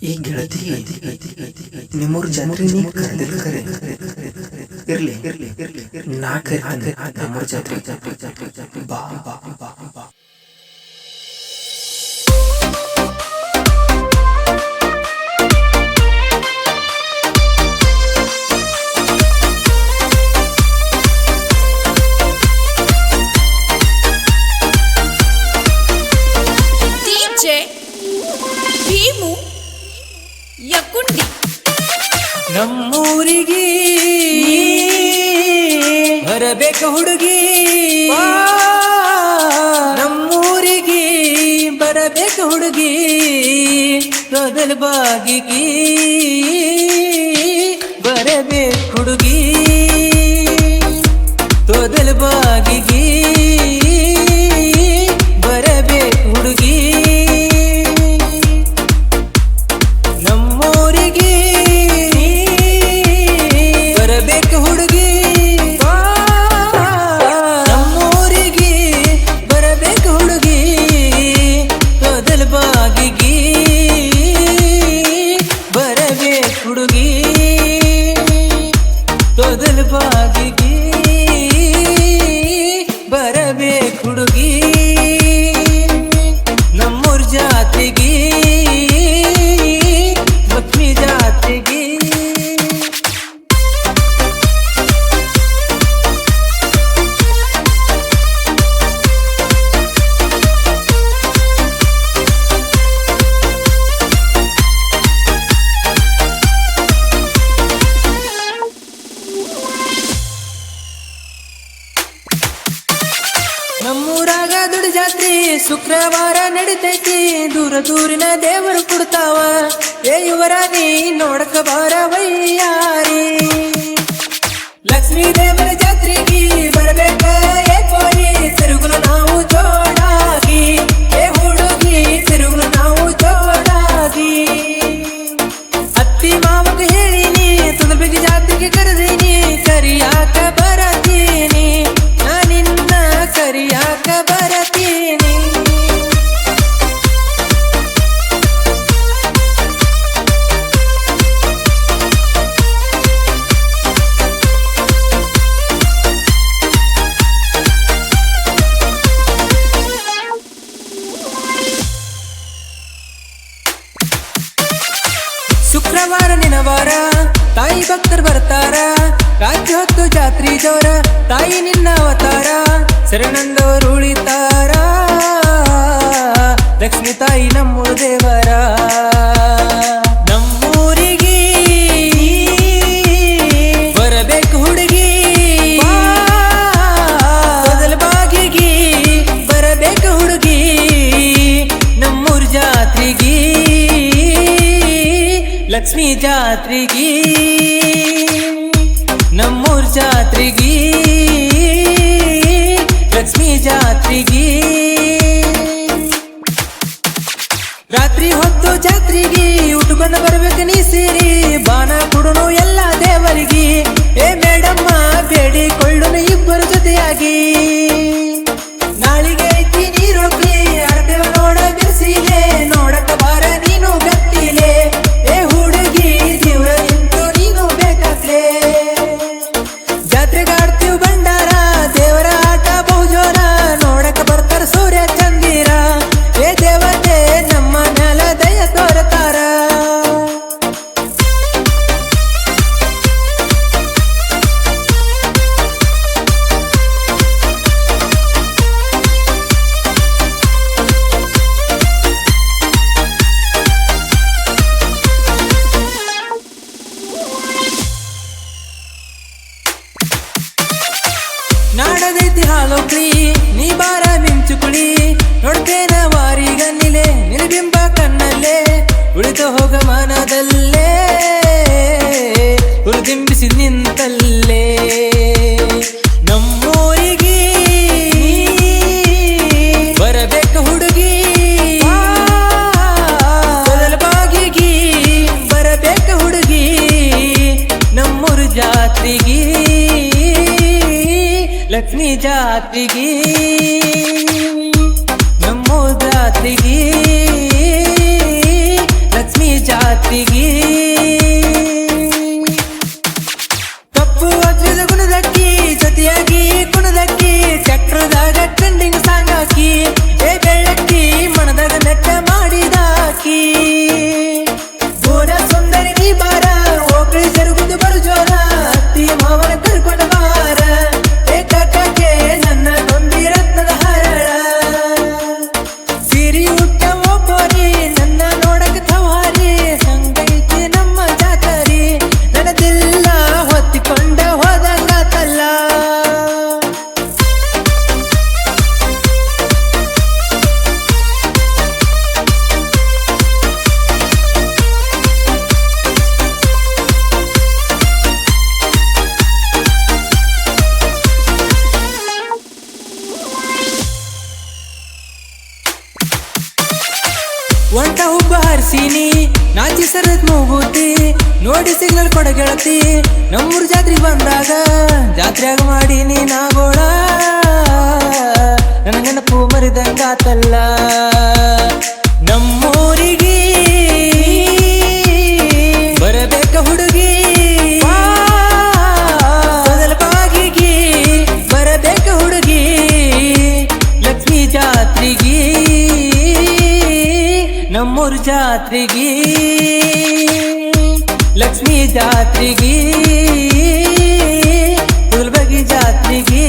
ಈ ಗೆಳತಿ ನಿಮ್ಮೂರ್ ಜಾತ್ರೆ ನೀ ಕರೆದಿಲ್ಲ ಕರೆ ಇರ್ಲಿ ನಾ ಕರೆ ನಮ್ಮೂರ್ ಜಾತ್ರೆ ಬಾ ಬಾ ಬಾ ಬಾ ನಮ್ಮೂರಿಗೆ ಬರಬೇಕ ಹುಡುಗಿ, ನಮ್ಮೂರಿಗೆ ಬರಬೇಕ ಹುಡುಗಿ, ತೊದಲ ಬಾಗಿಗೆ ಬರಬೇಕ ಹುಡುಗಿ, ತೊದಲ ಬಾಗಿಗೆ ಬರಬೇಕ ಹುಡುಗಿ. ತೊದಲ ಬಾಗಿಗೆ ಬರಬೇಕ ಹುಡುಗಿ, ನಮ್ಮೂರ್ ಜಾತಿಗೆ ಲಕ್ಷ್ಮೀ ಜಾತಿಗೆ. ನಮ್ಮೂರಾಗ ದುಡಿ ಜಾತ್ರಿ ಶುಕ್ರವಾರ ನಡಿತೈತಿ, ದೂರ ದೂರಿನ ದೇವರು ಕೊಡ್ತಾವ, ಏ ಯುವರಾಣಿ ನೋಡಕ ಬಾರ ವೈಯಾರಿ. ಲಕ್ಷ್ಮೀ ದೇವರ ಜಾತ್ರೆಗೆ ಬರಬೇಕ ಏ ಕೋರಿ, ತಿರುಗುಲು ನಾವು ಜೋಡಾಗಿ, ಏ ಹುಡುಗಿ ತಿರುಗುಲು ನಾವು ಜೋಡಾಗಿ. ಅತ್ತಿ ಮಾವಗ ಹೇಳಿನಿ ತುದಬಿಗಿ ಜಾತ್ರೆಗೆ ಕರೆದೀನಿ, ಕರಿಯಾಕ ಬರತೀನಿ ನಾನಿನ್ನ ಕರಿಯಾಕ ಬರತೀನಿ. ಶುಕ್ರವಾರ ನಿನವಾರ ತಾಯಿ ಭಕ್ತರು ಬರ್ತಾರ, ರಾತ್ರಿ ಹೊತ್ತು ಜಾತ್ರಿ ಜೋರ ತಾಯಿ ನಿನ್ನ ಅವತಾರ, ಶರಣಂದವರು ಉಳಿತಾರ, ಲಕ್ಷ್ಮೀ ತಾಯಿ ನಮ್ಮೂರ ದೇವರ. ನಮ್ಮೂರಿಗೆ ಬರಬೇಕು ಹುಡುಗಿ, ತೊದಲ ಬಾಗಿಗೆ ಬರಬೇಕು ಹುಡುಗಿ, ನಮ್ಮೂರ ಜಾತ್ರೆಗೆ ಲಕ್ಷ್ಮೀ ಜಾತ್ರೆಗೆ, ನಮ್ಮೂರ ಜಾತ್ರೆಗೆ ಲಕ್ಷ್ಮೀ ಜಾತ್ರೆಗೆ. ರಾತ್ರಿ ಹೊತ್ತು ಜಾತ್ರೆಗೆ ಉಟ್ಕೊಂಡು ಬರ್ಬೇಕು ನೀ ಸೇರಿ, ಬಾಣ ಕೊಡುನು ಎಲ್ಲ ದೇವರಿಗೆ, ಏ ಮೇಡಮ್ಮ ಬೇಡಿಕೊಳ್ಳುನು ಇಬ್ಬರು ಜೊತೆಯಾಗಿ. ನಾಳಿಗೆ ಐತಿ ನೀರೊಬ್ಬಿ ಅರ್ಧವ ನೋಡ ಬಿಸಿಲೆ, ನೋಡಕ ಬಾರ ನೀನು ಗತ್ತಿಲೆ, ಏ ಹುಡುಗಿ ಜೀವ ನಿಂತು ನೀನು ಬೇಕಾಗ್ಲೆ. ಜಾತ್ರೆಗಾಡ್ತೀವಿ ಬಂಡಾರ ದೇವರ ಆಟ ಬಹುಜೋರ, ನೋಡಕ ಬರ್ತಾರ ಸೂರ್ಯ ಚಂದಿರ, ಏ ದೇವತೆ ನಮ್ಮ ಮ್ಯಾಲ ದಯ ತೋರತಾರ. ನಾಡದೈತಿ ಹಾಲೋಕ್ಳಿ ನೀ ಬಾರ ಮಿಂಚುಕುಳಿ, ನೋಡ್ತೇನ ವಾರಿಗನ್ನಿಲೆ ನಿಲ್ಬಿಂಬ ಕಣ್ಣಲ್ಲೇ, ಉಳಿದು ಹೋಗ ಮನದಲ್ಲೇ ಉಳಿದಿಂಬಿಸಿ ನಿಂತಲ್ಲೇ. ನಮ್ಮೂರಿಗೆ ಬರಬೇಕ ಹುಡುಗಿ, ತೊದಲ ಬಾಗಿಗೆ ಬರಬೇಕ ಹುಡುಗಿ, ನಮ್ಮೂರ ಜಾತ್ರೆಗೆ ಲಕ್ಷ್ಮೀ ಜಾತ್ರೆಗೆ, ನಮ್ಮೂರ ಜಾತ್ರೆಗೆ ಲಕ್ಷ್ಮೀ ಜಾತ್ರೆ. ಅಂಜಿ ಸರದ್ ಮೂಗುತಿ ನೋಡಿ ಸಿಗ್ನಲ್ ಕೊಡ ಗೆಳತಿ ನಮ್ಮೂರ್ ಜಾತ್ರೆ ಬಂದಾಗ ಜಾತ್ರೆಯಾಗ ಮಾಡಿ ನೀನಾಗೋಳ ನನ್ನ ನೆನಪು ಮರಿದಂಗಾತಲ್ಲ ನಮ್ಮೂರಿಗೆ ಬರಬೇಕ ಹುಡುಗಿ ಮೊದಲ ಬಾಗಿಗೆ ಬರಬೇಕ ಹುಡುಗಿ ಲಕ್ಷ್ಮೀ ಜಾತ್ರೆಗೆ ನಮ್ಮೂರ್ ಜಾತ್ರೆಗೆ ಲಕ್ಷ್ಮೀ ಜಾತ್ರೆಗೆ ಬಗಿ ಜಾತ್ರೆಗೆ